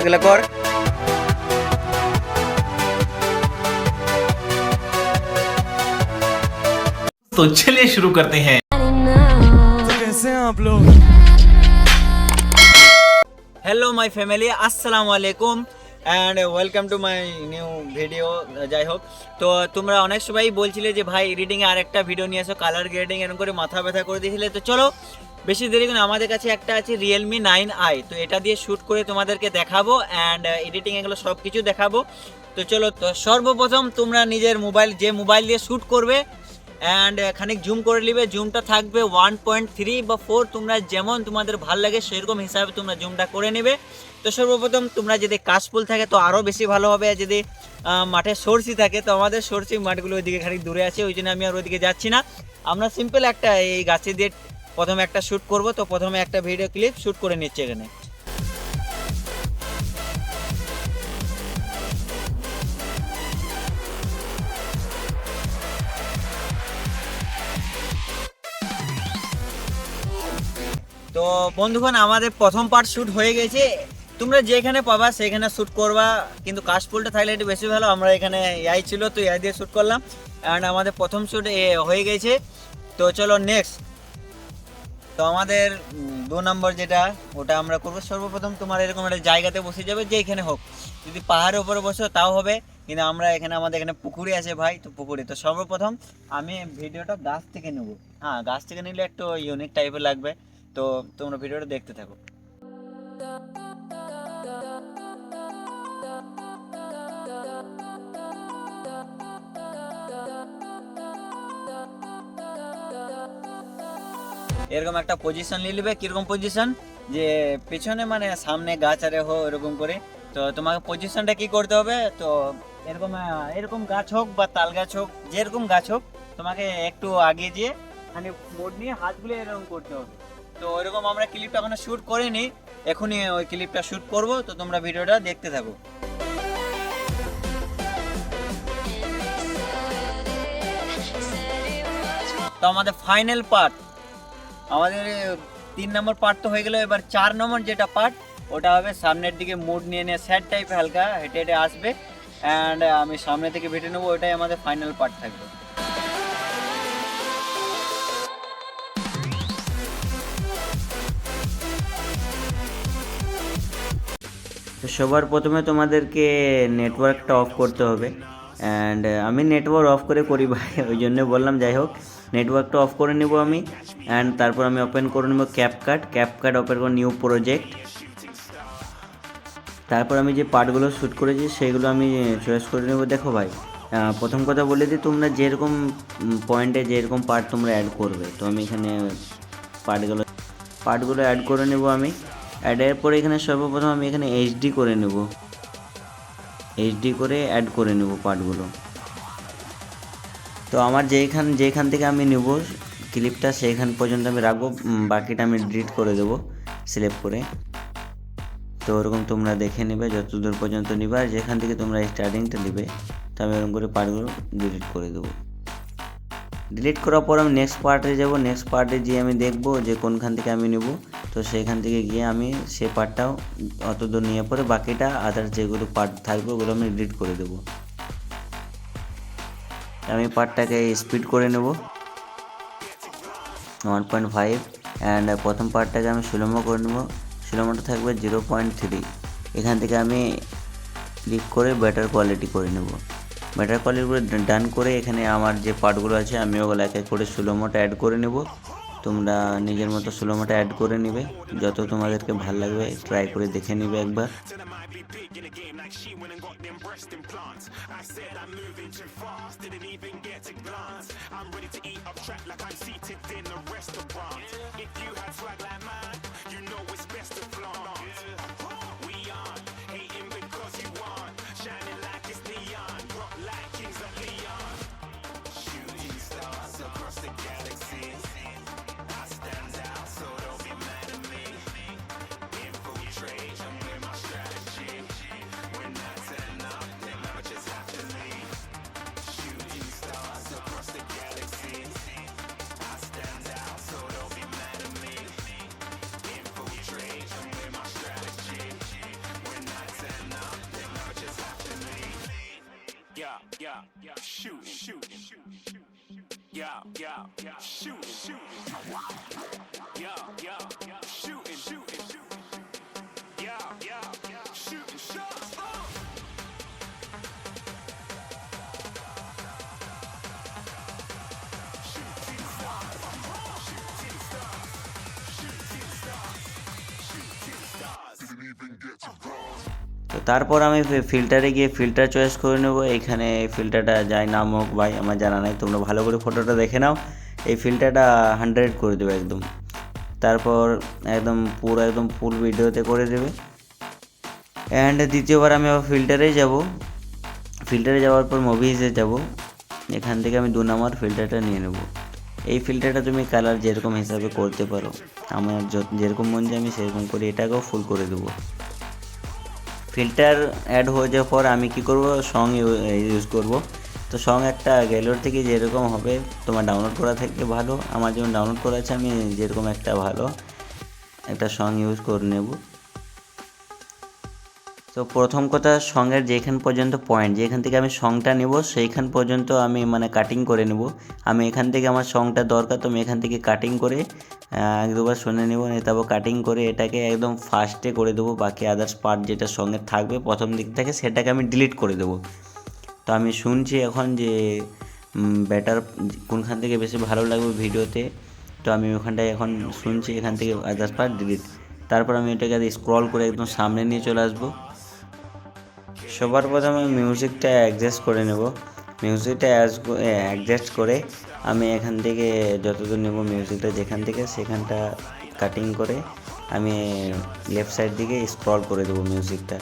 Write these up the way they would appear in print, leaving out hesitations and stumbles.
কাজগুলো কর। तो चलिए शुरू करते हैं। कैसे हैं आप लोग? হ্যালো মাই ফ্যামিলি, আসসালামু আলাইকুম and welcome to my new video. যাই হোক, তো তোমরা অনেক সবাই বলছিলে যে ভাই এডিটিংয়ে আর একটা ভিডিও নিয়ে আসো, কালার গ্রেডিং এরকম করে মাথা ব্যথা করে দিয়েছিলে। তো চলো বেশি দেরি করে, আমাদের কাছে একটা আছে রিয়েলমি 9i, তো এটা দিয়ে শ্যুট করে তোমাদেরকে দেখাবো অ্যান্ড এডিটিং এগুলো সব কিছু দেখাবো। তো চলো, তো সর্বপ্রথম তোমরা নিজের মোবাইল, যে মোবাইল দিয়ে শ্যুট করবে অ্যান্ড খানিক জুম করে নিবে, জুমটা থাকবে 1.3 বা 4, তোমরা যেমন তোমাদের ভালো লাগে সেরকম হিসাবে তোমরা জুমটা করে নেবে। তো সর্বপ্রথম তোমরা যদি কাশফুল থাকে তো আরও বেশি ভালো হবে, আর যদি মাঠে সরষি থাকে তো আমাদের সরষি মাঠগুলো ওইদিকে খানিক দূরে আছে, ওই জন্য আমি আর ওইদিকে যাচ্ছি না। আমরা সিম্পল একটা এই গাছে দিয়ে প্রথমে একটা শ্যুট করব। তো প্রথমে একটা ভিডিও ক্লিপ শ্যুট করে নিচ্ছে এখানে। তো বন্ধুগণ, আমাদের প্রথম পার্ট শ্যুট হয়ে গেছে। তোমরা যেখানে পাবা সেখানে শ্যুট করবা, কিন্তু কাশফুলটা থাকলে একটু বেশি ভালো। আমরা এখানে এআই ছিল, তো এআই দিয়ে শ্যুট করলাম অ্যান্ড আমাদের প্রথম শ্যুট হয়ে গেছে। তো চলো নেক্সট। তো আমাদের 2 নম্বর যেটা, ওটা আমরা করবো। সর্বপ্রথম তোমার এরকম একটা জায়গাতে বসে যাবে, যে এখানে হোক, যদি পাহাড়ের উপরে বসো তাও হবে, কিন্তু আমরা এখানে, আমাদের এখানে পুকুরে আছে ভাই, তো পুকুরে। তো সর্বপ্রথম আমি ভিডিওটা গাছ থেকে নেব। হ্যাঁ, গাছ থেকে নিলে একটু ইউনিক টাইপের লাগবে, তো তোমরা ভিডিওটা দেখতে থাকো। এরকম একটা পজিশন নিয়ে নেবে। কিরকম পজিশন, যে পেছনে মানে সামনে গাছ আরে হো এরকম করে। তো তোমাকে পজিশনটা কি করতে হবে, তো এরকম এরকম গাছ হোক বা তাল গাছ হোক, যেরকম গাছ হোক, তোমাকে একটু আগে গিয়ে মানে মোড নিয়ে হাতগুলো এরকম করতে হবে। তো ওইরকম আমরা ক্লিপটা এখনো শ্যুট করিনি, এখনই ওই ক্লিপটা শ্যুট করব। তো তোমরা ভিডিওটা দেখতে থাকো। তো আমাদের ফাইনাল পার্ট, আমাদের 3 নম্বর পার্ট তো হয়ে গেল। এবার 4 নম্বর যেটা পার্ট, ওটা হবে সামনের দিকে মুড নিয়ে নিয়ে স্যাড টাইপ হালকা হেঁটে হেঁটে আসবে অ্যান্ড আমি সামনে থেকে ভিডিও নেবো। ওটাই আমাদের ফাইনাল পার্ট থাকবে। তো সবার প্রথমে তোমাদেরকে নেটওয়ার্কটা অফ করতে হবে অ্যান্ড আমি নেটওয়ার্ক অফ করে করি ভাই, ওই জন্য বললাম। যাই হোক, নেটওয়ার্কটা অফ করে নেব আমি অ্যান্ড তারপর আমি ওপেন করে নেব ক্যাপকাট ওপেন করে নিউ প্রজেক্ট। তারপর আমি যে পার্টগুলো শ্যুট করেছি সেগুলো আমি চয়েস করে নেব। দেখো ভাই, প্রথম কথা বলে দিই, তোমরা যেরকম পয়েন্টে যেরকম পার্ট তোমরা অ্যাড করবে, তো আমি এখানে পার্টগুলো অ্যাড করে নেব। আমি অ্যাডের পরে এখানে সর্বপ্রথম আমি এখানে এইচডি করে নেব, এইচডি করে অ্যাড করে নেব পার্টগুলো। তো আমার যেখান থেকে আমি নেব ক্লিপটা সেইখান পর্যন্ত আমি রাখবো, বাকিটা আমি ডিলিট করে দেবো সিলেক্ট করে। তো ওরকম তোমরা দেখে নেবে যতদূর পর্যন্ত নিবে, আর যেখান থেকে তোমরা স্টার্টিংটা নেবে, তো আমি এরকম করে পার্টগুলো ডিলিট করে দেবো। ডিলিট করার পর আমি নেক্সট পার্টে যাব। নেক্সট পার্টে গিয়ে আমি দেখবো যে কোনখান থেকে আমি নেব, তো সেইখান থেকে গিয়ে আমি সেই পার্টটাও অতদূর নিয়ে পরে বাকিটা আদার্স যেগুলো পার্ট থাকবে ওগুলো আমি ডিলিট করে দেবো। আমি পার্টটাকে স্পিড করে নেব 1.5 অ্যান্ড প্রথম পার্টটাকে আমি স্লোমো করে নেব। স্লোমোটা থাকবে 0.3। এখান থেকে আমি ক্লিক করে বেটার কোয়ালিটি করে নেব। বেটার কোয়ালিটি করে ডান করে এখানে আমার যে পার্টগুলো আছে আমি ওগুলো এক এক করে স্লোমোটা অ্যাড করে নেব। তোমরা নিজের মতো স্লোমোটা অ্যাড করে নেবে, যত তোমাদেরকে ভালো লাগবে ট্রাই করে দেখে নেবে একবার। তো তারপর আমি ফিল্টারে গিয়ে ফিল্টার চয়েস করে নেব। এখানে ফিল্টারটা যাই নাম হোক ভাই আমার জানা নাই, তোমরা ভালো করে ফটোটা দেখে নাও। এই ফিল্টারটা 100 করে দেবে একদম, তারপর একদম ফুল ভিডিওতে করে দেবে। অ্যান্ড দ্বিতীয়বার আমি আবার ফিল্টারে যাব। ফিল্টারে যাওয়ার পর মুভিজে যাব। এখান থেকে আমি 2 নম্বর ফিল্টারটা নিয়ে নেব। এই ফিল্টারটা তুমি কালার যেরকম হিসাবে করতে পারো, আমার যেরকম মন যায় আমি সেরকম করে এটাকেও ফুল করে দেবো। ফিল্টার অ্যাড হয়ে যাওয়ার পর আমি কি করব, সং ইউজ করব। তো সং একটা গ্যালারি থেকে যেরকম হবে তোমার ডাউনলোড করা থেকে ভালো, আমার যেমন ডাউনলোড করা আছে আমি যেরকম একটা ভালো একটা সং ইউজ করে নেব। তো প্রথম কথা, সঙ্গের যেখান পর্যন্ত পয়েন্ট, যেখান থেকে আমি সংটা নেব সেইখান পর্যন্ত আমি মানে কাটিং করে নেব। আমি এখান থেকে আমার সংটা দরকার, তো আমি এখান থেকে কাটিং করে এক দুবার শুনে নেব, তারপর কাটিং করে এটাকে একদম ফার্স্টে করে দেবো। বাকি আদার্স পার্ট যেটা সঙ্গে থাকবে প্রথম দিক থেকে সেটাকে আমি ডিলিট করে দেবো। তো আমি শুনছি এখন যে বেটার কোনখান থেকে বেশি ভালো লাগবে ভিডিওতে, তো আমি ওখানটায় এখন শুনছি এখান থেকে আদার্স পার্ট ডিলিট। তারপর আমি এটাকে স্ক্রল করে একদম সামনে নিয়ে চলে আসবো। সবার প্রথমে মিউজিকটা অ্যাডজাস্ট করে নেব। মিউজিকটা অ্যাডজাস্ট করে আমি এখান থেকে যতদূর নেব মিউজিকটা যেখান থেকে সেখানটা কাটিং করে আমি লেফট সাইড দিকে স্ক্রল করে দেবো মিউজিকটা।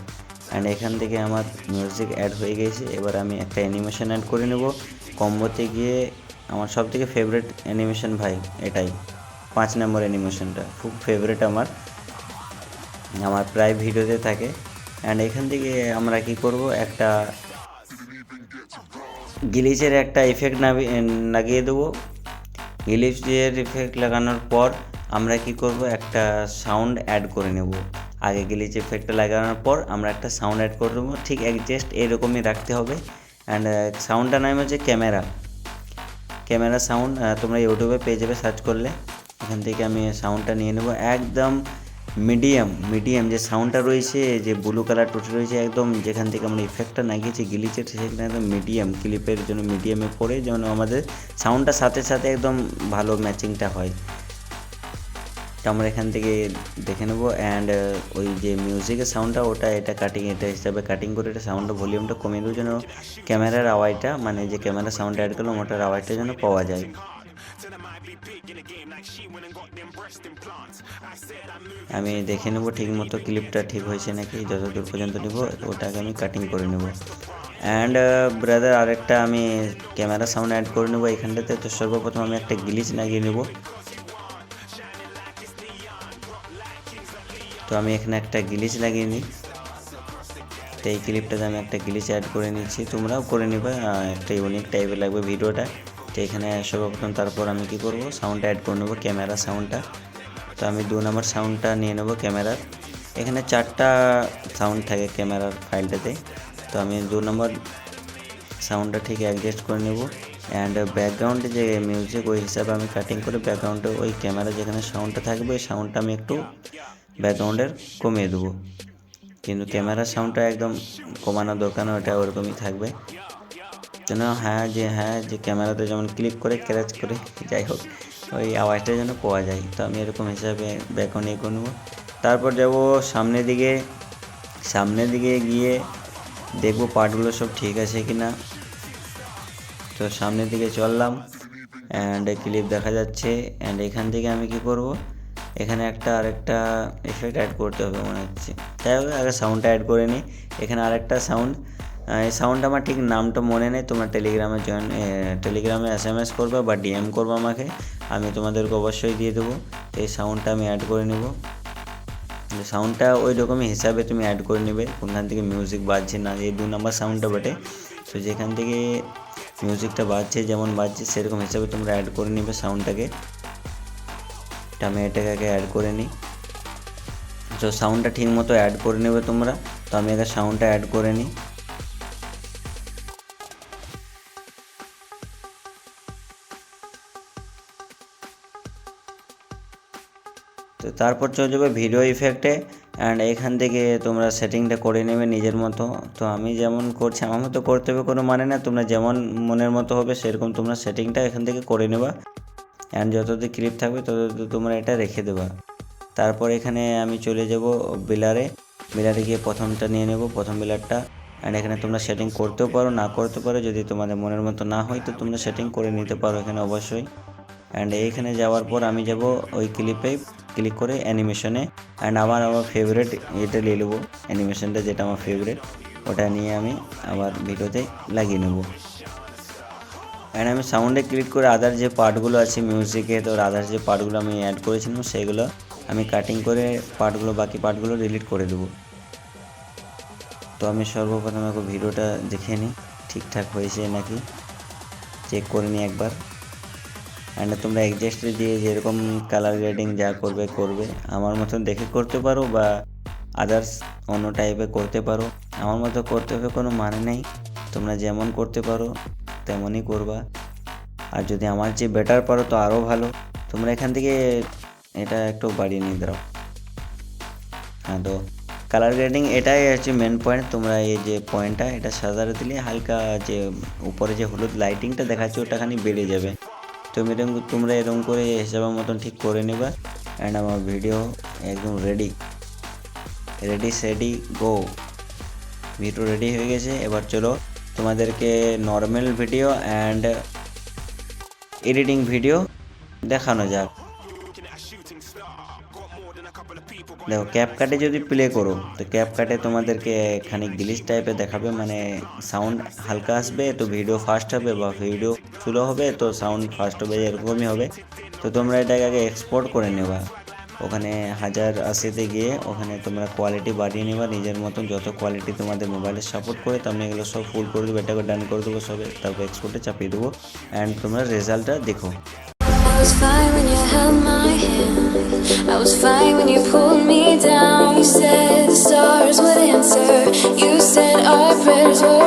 অ্যান্ড এখান থেকে আমার মিউজিক অ্যাড হয়ে গেছে। এবার আমি একটা অ্যানিমেশন অ্যাড করে নেব। কম্বোতে গিয়ে আমার সবথেকে ফেভারিট অ্যানিমেশন ভাই এটাই, 5 নম্বর অ্যানিমেশনটা খুব ফেভারিট আমার প্রায় ভিডিওতে থাকে। অ্যান্ড এখান থেকে আমরা কি করব, একটা গ্লিচের একটা ইফেক্ট লাগিয়ে দেবো। গ্লিচের ইফেক্ট লাগানোর পর আমরা কি করব, একটা সাউন্ড অ্যাড করে নেব। আগে গ্লিচ ইফেক্টটা লাগানোর পর আমরা একটা সাউন্ড অ্যাড করে দেবো, ঠিক জাস্ট এরকমই রাখতে হবে। অ্যান্ড সাউন্ডটার নাম হচ্ছে ক্যামেরা সাউন্ড। তোমরা ইউটিউবে পেয়ে যাবে সার্চ করলে। এখান থেকে আমি সাউন্ডটা নিয়ে নেব একদম মিডিয়াম যে সাউন্ডটা রয়েছে, যে ব্লু কালার টুটি রয়েছে একদম, যেখান থেকে আমরা ইফেক্টটা লাগিয়েছি গ্লিচের সেখানে একদম মিডিয়াম, ক্লিপের জন্য মিডিয়ামে পড়ে যেন আমাদের সাউন্ডটার সাথে সাথে একদম ভালো ম্যাচিংটা হয়। তো আমরা এখান থেকে দেখে নেবো। অ্যান্ড ওই যে মিউজিকের সাউন্ডটা এটা হিসাবে কাটিং করে এটা সাউন্ডটা ভলিউমটা কমিয়ে দেবো, যেন ক্যামেরার আওয়াজটা মানে যে ক্যামেরা সাউন্ড অ্যাড করলাম ওটার আওয়াজটা যেন পাওয়া যায়। আমি দেখে নেবো ঠিক মতো ক্লিপটা ঠিক হয়েছে নাকি, যতদূর পর্যন্ত নেব ওটাকে আমি কাটিং করে নেব। অ্যান্ড ব্রাদার আরেকটা আমি ক্যামেরা সাউন্ড অ্যাড করে নেবো এখানটাতে। তো সর্বপ্রথম আমি একটা গ্লিচ লাগিয়ে নেব। তো আমি এখানে একটা গ্লিচ লাগিয়ে নিই। তো এই ক্লিপটাতে আমি একটা গ্লিচ অ্যাড করে নিচ্ছি, তোমরাও করে নেবে, একটা ইউনিক টাইপের লাগবে ভিডিওটা। তো এখানে সর্বপ্রথম তারপর আমি কি করব, সাউন্ডটা অ্যাড করে নেবো, ক্যামেরা সাউন্ডটা। তো আমি 2 নম্বর সাউন্ডটা নিয়ে নেব ক্যামেরার। এখানে 4টা সাউন্ড থাকে ক্যামেরার ফাইলটাতে। তো আমি 2 নম্বর সাউন্ডটা ঠিক অ্যাডজাস্ট করে নেব। অ্যান্ড ব্যাকগ্রাউন্ডে যে মিউজিক ওই হিসাবে আমি কাটিং করে ব্যাকগ্রাউন্ডে ওই ক্যামেরা যেখানে সাউন্ডটা থাকবে ওই সাউন্ডটা আমি একটু ব্যাকগ্রাউন্ডের কমিয়ে দেবো, কিন্তু ক্যামেরার সাউন্ডটা একদম কমানো দরকার না, ওটা ওরকমই থাকবে যেন হ্যাঁ যে ক্যামেরাতে যেমন ক্লিক করে ক্র্যাচ করে যাই হোক ওই আওয়াজটা যেন পাওয়া যায়। তো আমি এরকম হিসাবে ব্যাকগ্রাউন্ড করে নেবো। তারপর যাব সামনের দিকে গিয়ে দেখবো পার্টগুলো সব ঠিক আছে কি না। তো সামনের দিকে চললাম, অ্যান্ড ক্লিপ দেখা যাচ্ছে। অ্যান্ড এখান থেকে আমি কি করব, এখানে আরেকটা এফেক্ট অ্যাড করতে হবে মনে হচ্ছে। তাই হোক আগে সাউন্ডটা অ্যাড করে নিই। এখানে আরেকটা সাউন্ড, এই সাউন্ডটা আমার ঠিক নামটা মনে নেই, তোমরা টেলিগ্রামে SMS করবে বা DM করবে আমাকে, আমি তোমাদেরকে অবশ্যই দিয়ে দেবো। এই সাউন্ডটা আমি অ্যাড করে নেব। সাউন্ডটা ওই রকমই হিসাবে তুমি অ্যাড করে নেবে, কোনখান থেকে মিউজিক বাজছে না, এই 2 নম্বর সাউন্ডটা বটে। তো যেখান থেকে মিউজিকটা বাজছে যেমন বাজছে সেরকম হিসাবে তোমরা অ্যাড করে নেবে সাউন্ডটাকে। আমি এটাকে অ্যাড করে নিই। তো সাউন্ডটা ঠিক মতো অ্যাড করে নেবে তোমরা। তো আমি আগে সাউন্ডটা অ্যাড করে নিই। তো তারপর চলে যাবে ভিডিও ইফেক্টে, অ্যান্ড এখান থেকে তোমরা সেটিংটা করে নেবে নিজের মতো। তো আমি যেমন করছি আমার মতো করতে হবে কোনো মানে না, তোমরা যেমন মনের মতো হবে সেরকম তোমরা সেটিংটা এখান থেকে করে নেবা, অ্যান্ড যতদিন ক্লিপ থাকবে ততদিন তোমরা এটা রেখে দেবা। তারপর এখানে আমি চলে যাব বিলারে গিয়ে প্রথমটা নিয়ে নেব, প্রথম বিলারটা। অ্যান্ড এখানে তোমরা সেটিং করতেও পারো না করতে পারো, যদি তোমাদের মনের মতো না হয় তো তোমরা সেটিং করে নিতে পারো এখানে অবশ্যই। অ্যান্ড এইখানে যাওয়ার পর আমি যাব ওই ক্লিপে ক্লিক করে অ্যানিমেশনে, অ্যান্ড আমার ফেভারিট এটা নিয়ে নেবো অ্যানিমেশনটা, যেটা আমার ফেভারিট ওটা নিয়ে আমি আবার ভিডিওতে লাগিয়ে নেব। অ্যান্ড আমি সাউন্ডে ক্লিক করে আদার যে পার্টগুলো আছে মিউজিকে, তো আদার যে পার্টগুলো আমি অ্যাড করেছিলাম সেগুলো আমি কাটিং করে বাকি পার্টগুলো ডিলিট করে দেবো। তো আমি সর্বপ্রথম একবার ভিডিওটা দেখে নিই ঠিকঠাক হয়েছে নাকি, চেক করে নিই একবার। অ্যান্ড তোমরা অ্যাডজাস্ট দিয়ে যেরকম কালার গ্রেডিং যা করবে আমার মতন দেখে করতে পারো বা আদার্স অন্য টাইপে করতে পারো, আমার মতো করতে হবে কোনো মানে নেই, তোমরা যেমন করতে পারো তেমনই করবা। আর যদি আমার চেয়ে বেটার পারো তো আরও ভালো, তোমরা এখান থেকে এটা একটু বাড়িয়ে নিয়ে দাও। হ্যাঁ, তো কালার গ্রেডিং এটাই হচ্ছে মেন পয়েন্ট। তোমরা এই যে পয়েন্টটা এটা সাজারে দিলে হালকা যে উপরে যে হলুদ লাইটিংটা দেখাচ্ছে ওটাখানি বেড়ে যাবে। তো তোমরা এরকম করে হিসাবের মতন ঠিক করে নেবা। অ্যান্ড আমার ভিডিও একদম রেডি সেডি গো, ভিডিও রেডি হয়ে গেছে। এবার চলো তোমাদেরকে normal video and editing video দেখানো যাক। দেখো ক্যাপকাটে যদি প্লে করো তো ক্যাপকাটে তোমাদেরকে খানিক গ্লিচ টাইপের দেখাবে, মানে সাউন্ড হালকা আসবে তো ভিডিও ফাস্ট হবে, বা ভিডিও স্লো হবে তো সাউন্ড ফাস্ট হবে, এরকমই হবে। তো তোমরা এটাকে আগে এক্সপোর্ট করে নেবা, ওখানে 1080-তে গিয়ে ওখানে তোমরা কোয়ালিটি বাড়িয়ে নেবা নিজের মতন, যত কোয়ালিটি তোমাদের মোবাইলে সাপোর্ট করে তোমরা এগুলো সব ফুল করে দেবো, এটাকে ডান করে দেবো সবে, তারপর এক্সপোর্টে চাপিয়ে দেবো। অ্যান্ড তোমরা রেজাল্টটা দেখো। I was fine when you held my hand. I was fine when you pulled me down. You said the stars would answer. You said our prayers were